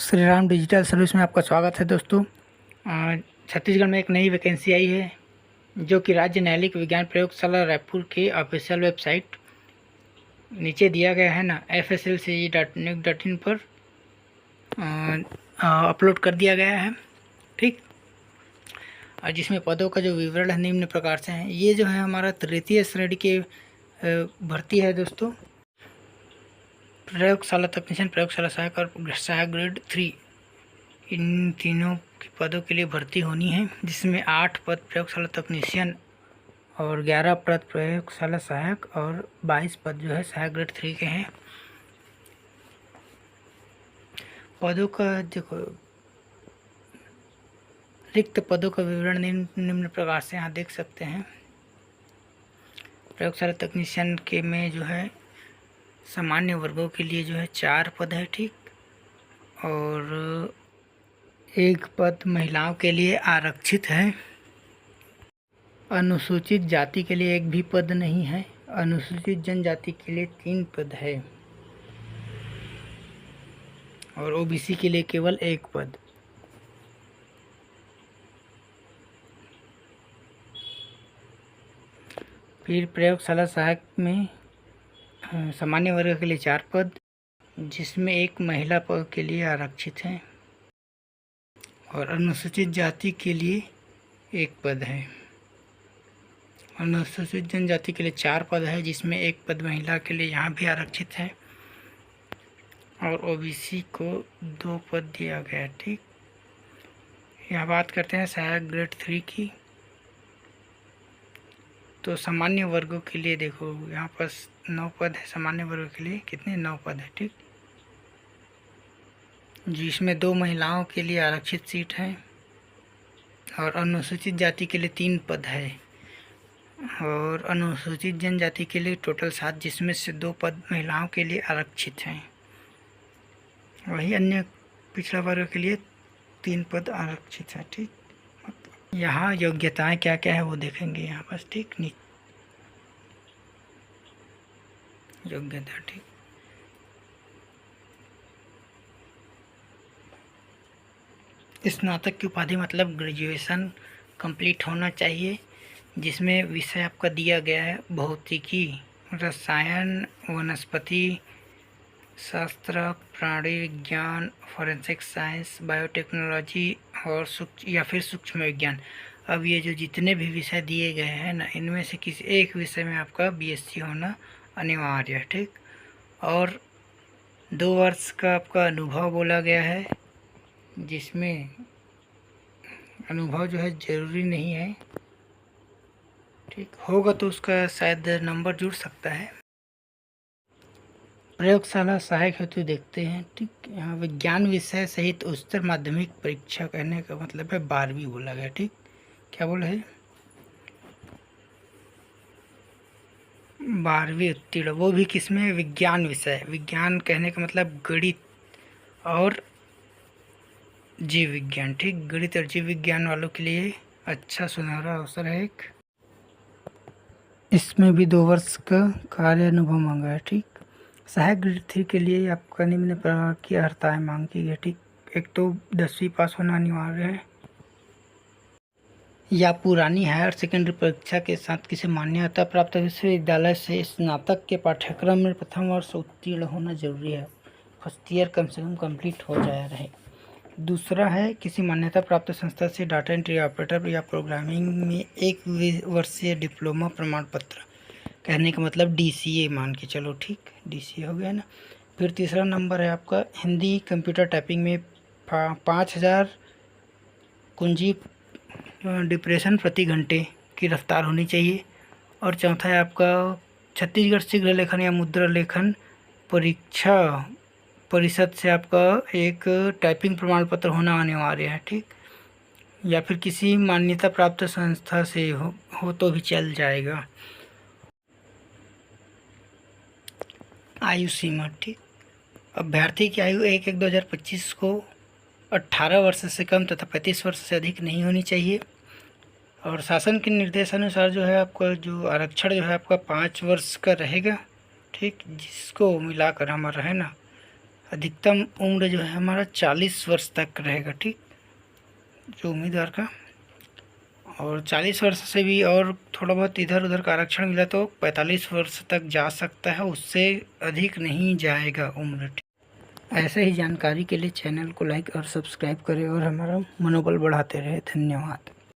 Shri Ram digital service में आपका स्वागत है दोस्तों। छत्तीसगढ़ में एक नई वैकेंसी आई है जो कि राज्य न्यायालयिक विज्ञान प्रयोगशाला रायपुर की ऑफिशियल वेबसाइट नीचे दिया गया है ना fslce.nic.in पर अपलोड कर दिया गया है। ठीक, और जिसमें पदों का जो विवरण है निम्न प्रकार से है। ये जो है हमारा तृतीय श्रेणी के भर्ती है दोस्तों। प्रयोगशाला तकनीशियन, प्रयोगशाला सहायक और सहायक ग्रेड 3, इन तीनों पदों के लिए भर्ती होनी है, जिसमें 8 पद प्रयोगशाला तकनीशियन और 11 पद प्रयोगशाला सहायक और 22 पद जो है सहायक ग्रेड 3 के हैं। पदों का देखो, रिक्त पदों का विवरण निम्न प्रकार से यहाँ देख सकते हैं। प्रयोगशाला तकनीशियन के में जो है सामान्य वर्गों के लिए जो है 4 पद है। ठीक, और 1 पद महिलाओं के लिए आरक्षित है। अनुसूचित जाति के लिए 1 भी पद नहीं है। अनुसूचित जनजाति के लिए 3 पद है और ओबीसी के लिए केवल 1 पद। फिर प्रयोगशाला सहायक में सामान्य वर्ग के लिए 4 पद, जिसमें 1 महिला पद के लिए आरक्षित है, और अनुसूचित जाति के लिए 1 पद है। अनुसूचित जनजाति के लिए 4 पद है, जिसमें 1 पद महिला के लिए यहाँ भी आरक्षित है, और ओबीसी को 2 पद दिया गया। ठीक, यहाँ बात करते हैं सहायक ग्रेड 3 की। तो सामान्य वर्गों के लिए देखो, यहाँ पर 9 पद है। सामान्य वर्गों के लिए कितने? 9 पद है। ठीक, जिसमें 2 महिलाओं के लिए आरक्षित सीट है, और अनुसूचित जाति के लिए 3 पद है, और अनुसूचित जनजाति के लिए टोटल 7, जिसमें से 2 पद महिलाओं के लिए आरक्षित हैं। वही अन्य पिछड़ा वर्ग के लिए 3 पद आरक्षित है। ठीक, यहाँ योग्यताएं क्या क्या है वो देखेंगे यहाँ पर। ठीक, योग्यता। ठीक, स्नातक की उपाधि मतलब ग्रेजुएशन कंप्लीट होना चाहिए, जिसमें विषय आपका दिया गया है भौतिकी, रसायन, वनस्पति शास्त्र, प्राणी विज्ञान, फॉरेंसिक साइंस, बायोटेक्नोलॉजी और सूक्ष्म विज्ञान। अब ये जो जितने भी विषय दिए गए हैं ना, इनमें से किसी एक विषय में आपका बीएससी होना अनिवार्य है। ठीक, और 2 वर्ष का आपका अनुभव बोला गया है, जिसमें अनुभव जो है ज़रूरी नहीं है। ठीक, होगा तो उसका शायद नंबर जुड़ सकता है। प्रयोगशाला सहायक हेतु देखते हैं। ठीक, यहाँ विज्ञान विषय सहित उच्चतर माध्यमिक परीक्षा, कहने का मतलब है 12वीं बोला गया। ठीक, क्या बोला है? 12वीं उत्तीर्ण, वो भी किसमें? विज्ञान विषय। विज्ञान कहने का मतलब गणित और जीव विज्ञान। ठीक, गणित और जीव विज्ञान वालों के लिए अच्छा सुनहरा अवसर है एक। इसमें भी 2 वर्ष का कार्य अनुभव मांगा है। ठीक, सहायक ग्रेड 3 के लिए आपका निम्न प्रकार की अर्हताएँ मांग की गई। ठीक, एक तो 10वीं पास होना अनिवार्य है, या पुरानी हायर सेकेंडरी परीक्षा के साथ किसी मान्यता प्राप्त विश्वविद्यालय से स्नातक के पाठ्यक्रम में प्रथम वर्ष उत्तीर्ण होना जरूरी है। फर्स्ट ईयर कम से कम कंप्लीट हो जाया रहे। दूसरा है किसी मान्यता प्राप्त संस्था से डाटा एंट्री ऑपरेटर या प्रोग्रामिंग में 1 वर्षीय डिप्लोमा प्रमाण पत्र, कहने का मतलब DCA मान के चलो। ठीक, DCA हो गया ना। फिर तीसरा नंबर है आपका हिंदी कंप्यूटर टाइपिंग में 5000 कुंजी डिप्रेशन प्रति घंटे की रफ्तार होनी चाहिए। और चौथा है आपका छत्तीसगढ़ शीघ्र लेखन या मुद्रा लेखन परीक्षा परिषद से आपका एक टाइपिंग प्रमाण पत्र होना अनिवार्य है। ठीक, या फिर किसी मान्यता प्राप्त संस्था से हो तो भी चल जाएगा। आयु सीमा। ठीक, अभ्यर्थी की आयु 1/1/2025 को 18 वर्ष से कम तथा 35 वर्ष से अधिक नहीं होनी चाहिए। और शासन के निर्देशानुसार जो है आपका जो आरक्षण जो है आपका 5 वर्ष का रहेगा। ठीक, जिसको मिलाकर हमारा है ना अधिकतम उम्र जो है हमारा 40 वर्ष तक रहेगा, ठीक, जो उम्मीदवार का। और 40 वर्ष से भी और थोड़ा बहुत इधर उधर का आरक्षण मिला तो 45 वर्ष तक जा सकता है, उससे अधिक नहीं जाएगा उम्र। ऐसे ही जानकारी के लिए चैनल को लाइक और सब्सक्राइब करें और हमारा मनोबल बढ़ाते रहे। धन्यवाद।